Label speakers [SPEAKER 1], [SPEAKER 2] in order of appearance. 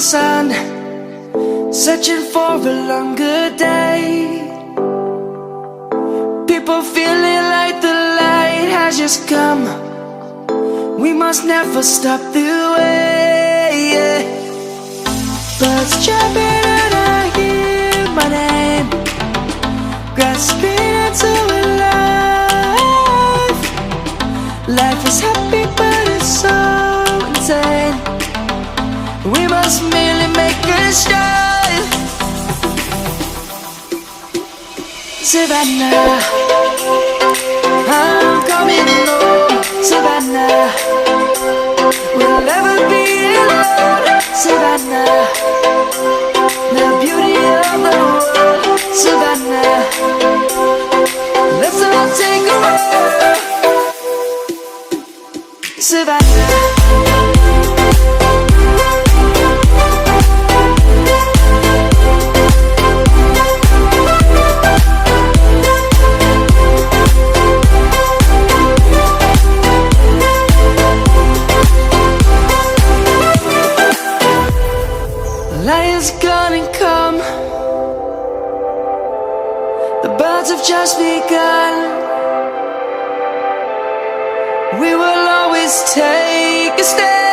[SPEAKER 1] sun, searching for a longer day. People feeling like the light has just come. We must never stop the way. Birds chirping and I hear my name, grasping into a life. Life is happy but it's so insane. We must merely make a start. Savannah, I'm coming home. Savannah, we'll never be alone. Savannah, the beauty of the world. Savannah, let's all take a walk. Savannah. Lion's gonna come. The birds have just begun. We will always take a stand.